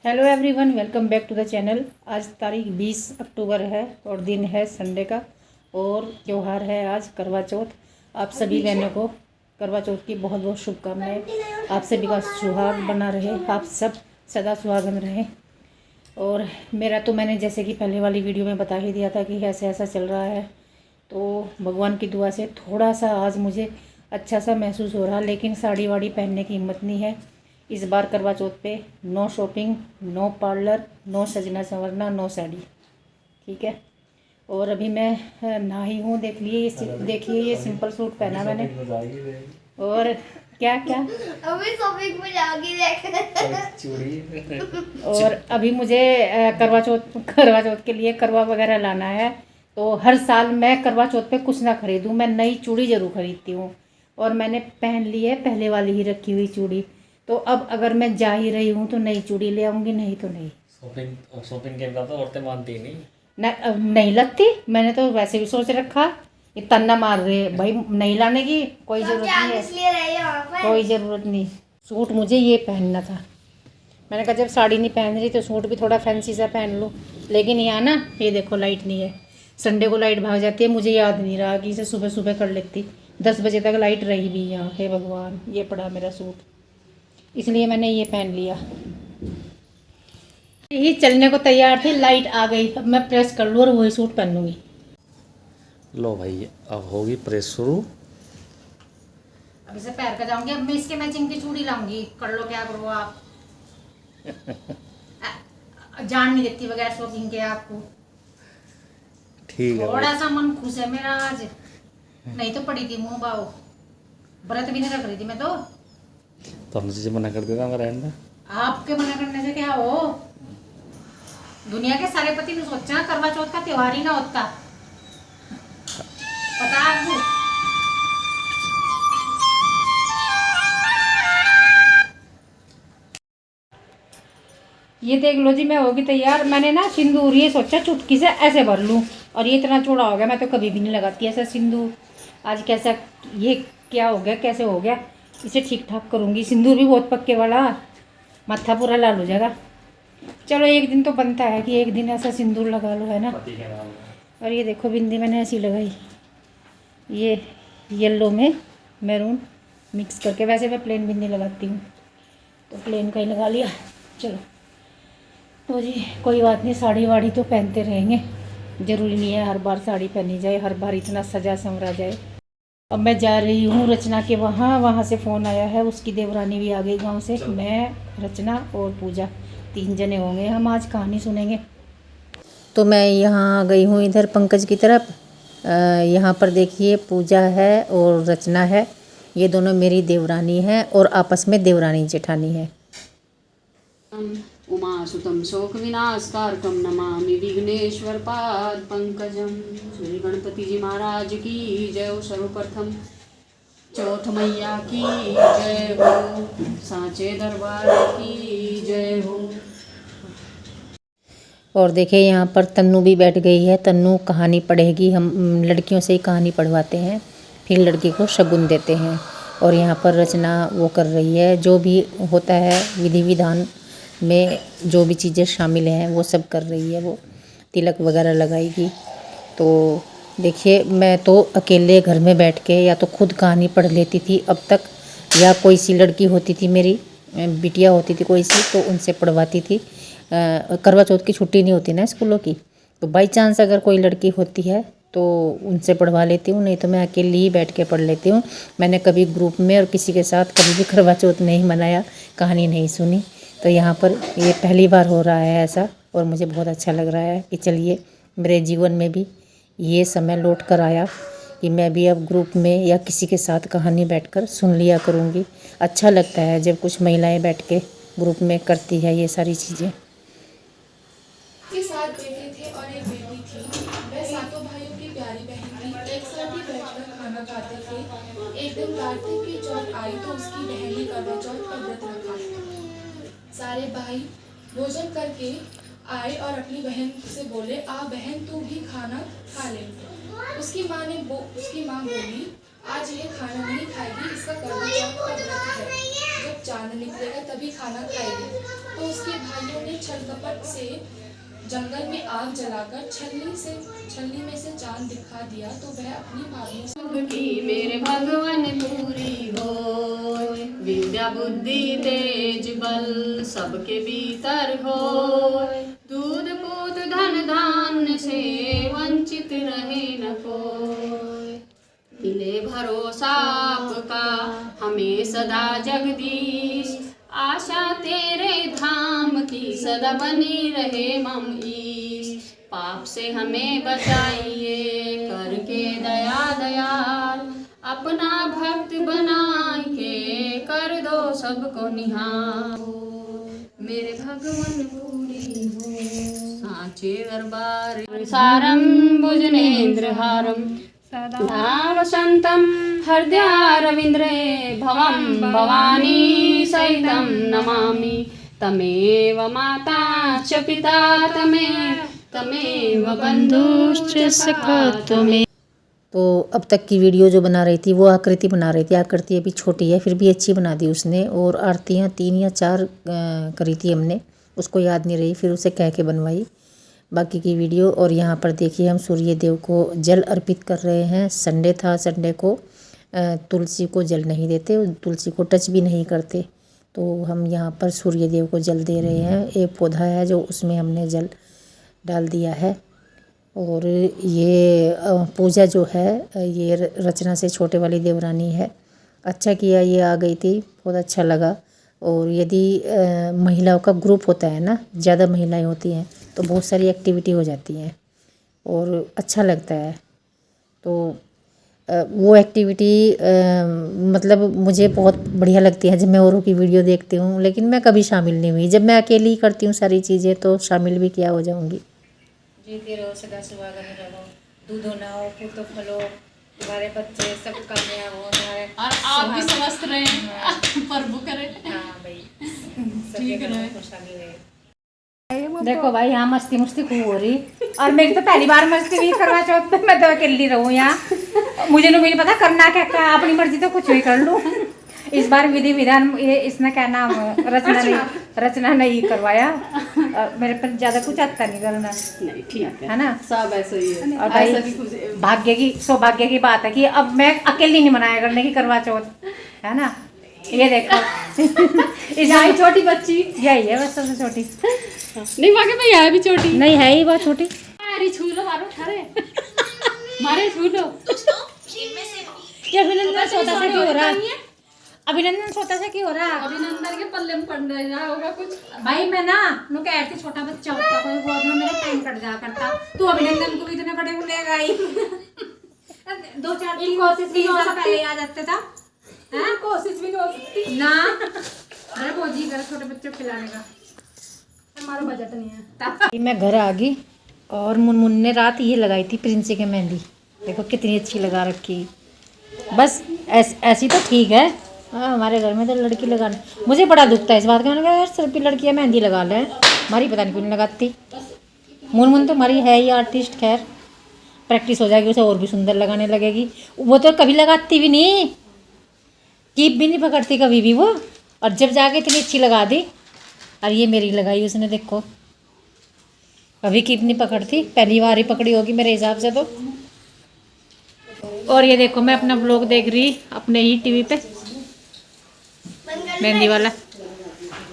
Hello everyone, welcome back to the channel. आज तारीख 20 अक्टूबर है और दिन है संडे का और त्यौहार है आज करवा चौथ। आप सभी बहनों को करवा चौथ की बहुत बहुत शुभकामनाएं। आप सभी का सुहाग बना रहे, आप सब सदा सुहागन रहें। और मेरा तो मैंने जैसे कि पहले वाली वीडियो में बता ही दिया था कि ऐसे ऐसा चल रहा है, तो भगवान की दुआ से थोड़ा सा आज मुझे अच्छा सा महसूस हो रहा, लेकिन साड़ी वाड़ी पहनने की हिम्मत नहीं है। इस बार करवा चौथ पे no shopping, no parlour, no सजना संवरना, नो साड़ी, ठीक है। और अभी मैं नहाई हूँ, देखिए ये सिंपल सूट पहना मैंने। और क्या क्या अभी शॉपिंग में जाओगी और अभी मुझे करवा चौथ के लिए करवा वगैरह लाना है। तो हर साल मैं करवा चौथ पे कुछ ना खरीदूँ, मैं नई चूड़ी ज़रूर खरीदती हूँ। और मैंने पहन ली है पहले वाली ही रखी हुई चूड़ी, तो अब अगर मैं जा ही रही हूँ तो नई चूड़ी ले आऊँगी, नहीं तो नहीं। शॉपिंग के बाद तो औरतें मानती नहीं। नहीं लगती, मैंने तो वैसे भी सोच रखा। ये तन्ना मार रहे भाई, नहीं लाने की कोई ज़रूरत नहीं है, कोई ज़रूरत नहीं। सूट मुझे ये पहनना था, मैंने कहा जब साड़ी नहीं पहन रही तो सूट भी थोड़ा फैंसी सा पहन लूँ। लेकिन यहाँ ना ये देखो लाइट नहीं है, संडे को लाइट भाग जाती है, मुझे याद नहीं रहा कि इसे सुबह सुबह कर लेती। 10 बजे तक लाइट रही भी यहाँ, हे भगवान। ये पड़ा मेरा सूट, इसलिए मैंने ये पहन लिया। यही चलने को तैयार थी, लाइट आ गई। अब मैं प्रेस कर लूँ और वही सूट पहन लूँगी। लो भाई, अब होगी प्रेस शुरू। अब इसे पैर का जाऊंगी, अब मैं इसके मैचिंग की चूड़ी लाऊंगी। कर लो क्या करो आप। जान नहीं देती बगैर शॉपिंग के आपको। ठीक है, थोड़ा सा मन खुश है मेरा आज, नहीं तो पड़ी थी मुंह बाओ। व्रत भी नहीं रख रही थी मैं तो हमसे मना कर देता हमारा एंड। आपके मना करने से क्या हो। दुनिया के सारे पति ने सोचा करवा चौथ का त्योहार ही ना होता, पता आपको। ये देख लो जी, मैं होगी तैयार। मैंने ना सिंदूर ये सोचा चुटकी से ऐसे भर लूं, और ये इतना चौड़ा हो गया, मैं तो कभी भी नहीं लगाती ऐसा सिंदूर। आज कैसा, ये क्या हो गया, कैसे हो गया, इसे ठीक ठाक करूंगी। सिंदूर भी बहुत पक्के वाला, माथा पूरा लाल हो जाएगा। चलो एक दिन तो बनता है कि एक दिन ऐसा सिंदूर लगा लो, है ना। और ये देखो बिंदी मैंने ऐसी लगाई, ये येलो में मैरून मिक्स करके। वैसे मैं प्लेन बिंदी लगाती हूँ, तो प्लेन का ही लगा लिया। चलो तो जी कोई बात नहीं, साड़ी वाड़ी तो पहनते रहेंगे, ज़रूरी नहीं है हर बार साड़ी पहनी जाए, हर बार इतना सजा संवरा जाए। अब मैं जा रही हूँ रचना के वहाँ से फ़ोन आया है, उसकी देवरानी भी आ गई गांव से। मैं, रचना और पूजा 3 जने होंगे हम, आज कहानी सुनेंगे। तो मैं यहाँ आ गई हूँ इधर पंकज की तरफ। यहाँ पर देखिए पूजा है और रचना है, ये दोनों मेरी देवरानी है और आपस में देवरानी जेठानी है। उमासुतं शोकविनाशकारकं नमामि विघ्नेश्वर पाद पंकजम। श्री गणपति जी महाराज की जय हो। सर्वप्रथम चौथ मैया की जय हो, सांचे दरबार की जय हो। और देखिए यहाँ पर तन्नू भी बैठ गई है, तन्नू कहानी पढ़ेगी। हम लड़कियों से ही कहानी पढ़वाते हैं, फिर लड़की को शगुन देते हैं। और यहाँ पर रचना वो कर रही है, जो भी होता है विधि विधान में जो भी चीज़ें शामिल हैं वो सब कर रही है। वो तिलक वगैरह लगाएगी। तो देखिए मैं तो अकेले घर में बैठ के या तो खुद कहानी पढ़ लेती थी अब तक, या कोई सी लड़की होती थी मेरी बिटिया होती थी कोई सी, तो उनसे पढ़वाती थी। करवा चौथ की छुट्टी नहीं होती ना स्कूलों की, तो बाई चांस अगर कोई लड़की होती है तो उनसे पढ़वा लेती हूँ, नहीं तो मैं अकेले ही बैठ के पढ़ लेती हूँ। मैंने कभी ग्रुप में और किसी के साथ कभी भी करवा चौथ नहीं मनाया, कहानी नहीं सुनी। तो यहाँ पर ये पहली बार हो रहा है ऐसा, और मुझे बहुत अच्छा लग रहा है कि चलिए मेरे जीवन में भी ये समय लौट कर आया कि मैं भी अब ग्रुप में या किसी के साथ कहानी बैठकर सुन लिया करूँगी। अच्छा लगता है जब कुछ महिलाएं बैठ के ग्रुप में करती है ये सारी चीज़ें। के 7 बेटे थे और एक बेटी थी। वह सातों भाइयों की प्यारी बहन थी। एक साथ ही बैठकर खाना खाते थे। एक दिन कार्तिक की चौथ आई तो उसकी बहन ने करवा चौथ का व्रत रखा। सारे भाई भोजन करके आए और अपनी बहन से बोले, आ बहन तू भी खाना खा ले। उसकी माँ बोली, आज ये खाना नहीं खाएगी, इसका करवा चौथ का व्रत है। जब चांद निकलेगा तभी खाना खाएगी। तो उसके भाइयों ने छल कपट से जंगल में आग जलाकर छलनी में से चांद दिखा दिया। तो वह अपनी भाभी से की मेरे भगवान पूरी हो, विद्या बुद्धि तेज बल सबके भीतर हो, दूध पूत धन धान्य से वंचित रहे न कोई, मिले भरोसा आपका हमें सदा जगदीश, आशा तेरे धाम की सदा बनी रहे मम ईश, पाप से हमें बचाइए करके दया दयाल, अपना भक्त बना के कर दो सबको निहाल, मेरे भगवान पूरी हो साचे दरबार सारम भुजनेन्द्रहारम सदा वसंतम हृदयारविंद्रे भवम भवानी सहितं नमामि, तमेव माता च पिता तमेव बंधुश्च सखा त्वमेव। तो अब तक की वीडियो जो बना रही थी वो आकृति बना रही थी। आकृति अभी छोटी है फिर भी अच्छी बना दी उसने, और आरतियाँ 3 या 4 करी थी हमने, उसको याद नहीं रही फिर उसे कह के बनवाई बाकी की वीडियो। और यहाँ पर देखिए हम सूर्य देव को जल अर्पित कर रहे हैं। संडे था, संडे को तुलसी को जल नहीं देते, तुलसी को टच भी नहीं करते, तो हम यहाँ पर सूर्य देव को जल दे रहे हैं। एक पौधा है जो उसमें हमने जल डाल दिया है। और ये पूजा जो है ये रचना से छोटे वाली देवरानी है। अच्छा किया ये आ गई थी, बहुत अच्छा लगा। और यदि महिलाओं का ग्रुप होता है ना, ज़्यादा महिलाएं होती हैं तो बहुत सारी एक्टिविटी हो जाती हैं और अच्छा लगता है। तो वो एक्टिविटी मतलब मुझे बहुत बढ़िया लगती है जब मैं औरों की वीडियो देखती हूँ, लेकिन मैं कभी शामिल नहीं हुई। जब मैं अकेली करती हूँ सारी चीज़ें तो शामिल भी क्या हो जाऊँगी। जीती रहो, सदा सुहागन रहो, दूधो ना हो, पुतो फलो, तुम्हारे बच्चे सब कामयाब हो, तुम्हारे और आप भी स्वस्थ रहें, प्रभु करे। हाँ भाई, ठीक है। खुशहाली रहे। देखो भाई यहाँ मस्ती खूब हो रही, और मेरी तो पहली बार मस्ती भी करवा चौथ पे। मैं तो अकेली रहूँ यहाँ, मुझे नहीं पता करना क्या, अपनी मर्जी तो कुछ भी कर लूँ। इस बार विधि विधान ये इसने क्या नाम रचना नहीं करवाया। मेरे पर ज्यादा कुछ आता नहीं करना, नहीं ठीक है ना, सब ऐसे ही है। और भाई ऐसा भी कुछ भाग्य की सौभाग्य की बात है कि अब मैं अकेली नहीं मनाया करने की करवा चौथ, है ना। ये देखो यही छोटी बच्ची यही है बस सबसे छोटी, नहीं वाकई में यह भी छोटी नहीं है ही बहुत छोटी। अरे छू लो मारो ठहरे मारे छू लो। ये अभिनंदन सोता सा क्यों हो रहा है? अभिनंदन सोता सा क्यों हो रहा है? अभिनंदन के पल्ले में पड़ रहा होगा कुछ। भाई मैं ना नु कह रही छोटा बच्चा होता कोई बहुत में मेरा टाइम कट जा करता, तू अभिनंदन को भी इतने बड़े को ले गई। 2-4 दिन कोशिश भी हो सकती है, आ जाते था हैं, कोशिश भी हो सकती ना। अरे भोजी कर छोटे बच्चों को खिलाने का हमारा बजट नहीं है। मैं घर आ गई और मुनमुन ने रात ये लगाई थी प्रिंसी के मेहंदी, देखो कितनी अच्छी लगा रखी। बस ऐसी तो ठीक है। हाँ हमारे घर में तो लड़की लगाने, मुझे बड़ा दुखता है इस बात का। मैंने कहा यार सिर्फ लड़कियाँ मेहंदी लगा लें, हमारी पता नहीं क्यों नहीं लगाती। मुनमुन तो हमारी है ही आर्टिस्ट, खैर प्रैक्टिस हो जाएगी उसे और भी सुंदर लगाने लगेगी। वो तो कभी लगाती भी नहीं, कीप भी नहीं पकड़ती कभी भी वो, और जब जाके इतनी अच्छी लगा दी। और ये मेरी लगाई उसने, देखो कभी कीप नहीं पकड़ती, पहली बार ही पकड़ी होगी मेरे हिसाब से तो। और ये देखो मैं अपना ब्लॉग देख रही अपने ही टीवी पे, मेहंदी वाला।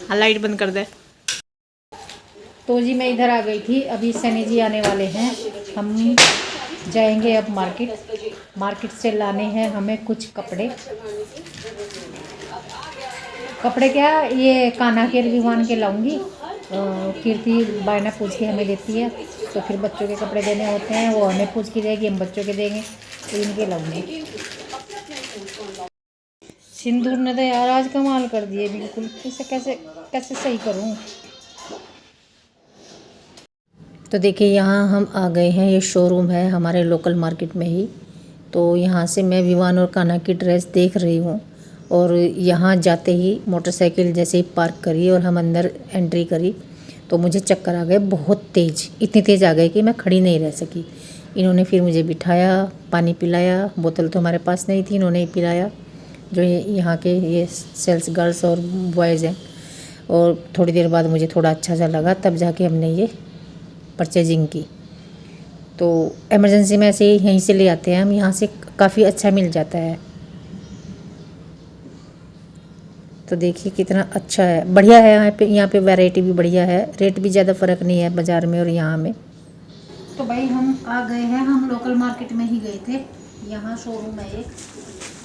हाँ लाइट बंद कर दे। तो जी मैं इधर आ गई थी, अभी सनी जी आने वाले हैं, हम जाएंगे अब मार्केट से लाने हैं हमें कुछ कपड़े क्या, ये कान्हा के विवान के लाऊंगी। कीर्ति बायना पूछ के हमें देती है, तो फिर बच्चों के कपड़े देने होते हैं, वो हमें पूछ के देगी, हम बच्चों के देंगे, तो इनके लाऊंगी। सिंदूर ने तो यार आज कमाल कर दिए बिल्कुल, इसे कैसे सही करूं। तो देखिए यहाँ हम आ गए हैं, ये शोरूम है हमारे लोकल मार्केट में ही। तो यहाँ से मैं विवान और कान्हा की ड्रेस देख रही हूँ, और यहाँ जाते ही मोटरसाइकिल जैसे ही पार्क करी और हम अंदर एंट्री करी तो मुझे चक्कर आ गए बहुत तेज़, इतनी तेज़ आ गए कि मैं खड़ी नहीं रह सकी। इन्होंने फिर मुझे बिठाया, पानी पिलाया, बोतल तो हमारे पास नहीं थी, इन्होंने ही पिलाया, जो यहाँ के ये सेल्स गर्ल्स और बॉयज़ हैं। और थोड़ी देर बाद मुझे थोड़ा अच्छा सा लगा, तब जाके हमने ये परचेजिंग की। तो इमरजेंसी में ऐसे ही यहीं से ले आते हैं हम, यहाँ से काफ़ी अच्छा मिल जाता है। तो देखिए कितना अच्छा है, बढ़िया है। यहाँ पे वैरायटी भी बढ़िया है, रेट भी ज़्यादा फ़र्क नहीं है बाज़ार में और यहाँ में। तो भाई हम आ गए हैं, हम लोकल मार्केट में ही गए थे, यहाँ शोरूम है एक,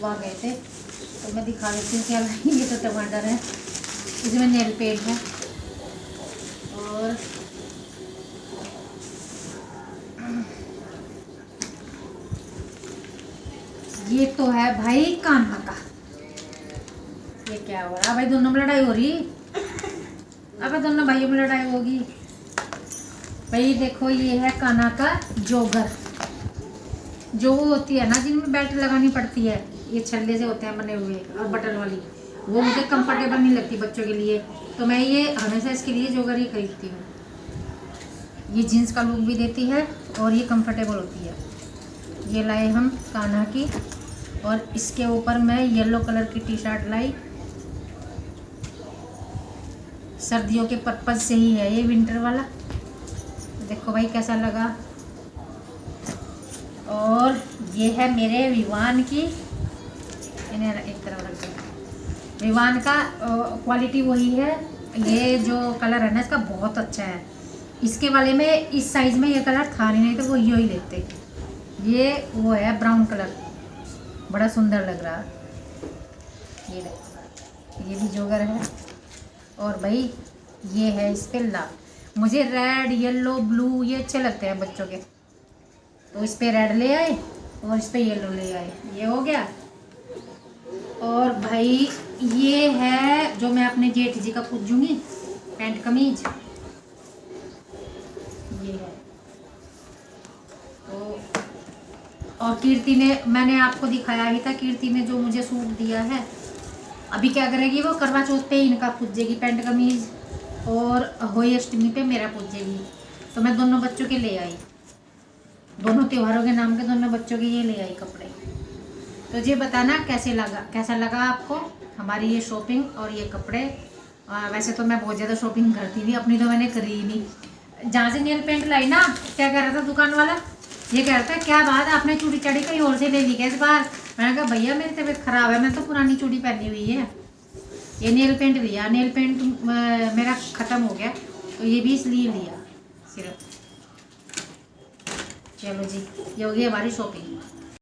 वहाँ गए थे। तो मैं दिखा देती हूँ क्या लाई। ये तो टमाटर है, इसमें नेल पेंट है, और ये तो है भाई कान्हा का। ये क्या हो रहा भाई, दोनों में लड़ाई हो रही। अब दोनों भाइयों में लड़ाई होगी भाई। देखो ये है कान्हा का जोगर, जो वो होती है ना जिनमें बेल्ट लगानी पड़ती है, ये छल्ले से होते हैं बने हुए और बटन वाली, वो मुझे कंफर्टेबल नहीं लगती बच्चों के लिए, तो मैं ये हमेशा इसके लिए जोगर ही खरीदती हूँ। ये जीन्स का लुक भी देती है और ये कंफर्टेबल होती है। ये लाए हम कान्हा की, और इसके ऊपर मैं येलो कलर की टी शर्ट लाई, सर्दियों के पर्पज से ही है ये, विंटर वाला। देखो भाई कैसा लगा। और ये है मेरे विवान की, इन्हें एक तरफ रख दो। विवान का क्वालिटी वही है, ये जो कलर है ना इसका बहुत अच्छा है। इसके वाले में इस साइज़ में ये कलर था नहीं तो वो यो ही लेते। ये वो है ब्राउन कलर, बड़ा सुंदर लग रहा है। ये देखो, ये भी जोगर है। और भाई ये है इस पे लाल। मुझे रेड, येलो, ब्लू ये अच्छे लगते हैं बच्चों के, तो इस पे रेड ले आए और इस पे येलो ले आए, ये हो गया। और भाई ये है जो मैं अपने जेठ जी का पूजूंगी, पैंट कमीज, ये है। तो और कीर्ति ने, मैंने आपको दिखाया ही था, कीर्ति ने जो मुझे सूट दिया है, अभी क्या करेगी वो करवा चौथ पे इनका पूजेगी पैंट कमीज, और होली अष्टमी पे मेरा पूजेगी। तो मैं दोनों बच्चों के ले आई, दोनों त्योहारों के नाम के दोनों बच्चों के ये ले आई कपड़े। तो ये बताना कैसा लगा आपको हमारी ये शॉपिंग और ये कपड़े। वैसे तो मैं बहुत ज़्यादा शॉपिंग करती थी, अपनी तो मैंने करी ही नहीं। जहाँ से नेल पेंट लाई ना, क्या कह रहा था दुकान वाला, ये कह रहा था क्या बात आपने चूड़ी चढ़ी कहीं और से ले ली क्या इस बार। मैंने कहा भैया मेरी तबीयत ख़राब है, मैं तो पुरानी चूड़ी पहनी हुई है। ये नेल पेंट लिया, नेल पेंट मेरा ख़त्म हो गया, तो ये भी इसलिए लिया सिर्फ। चलो जी, ये होगी हमारी शॉपिंग।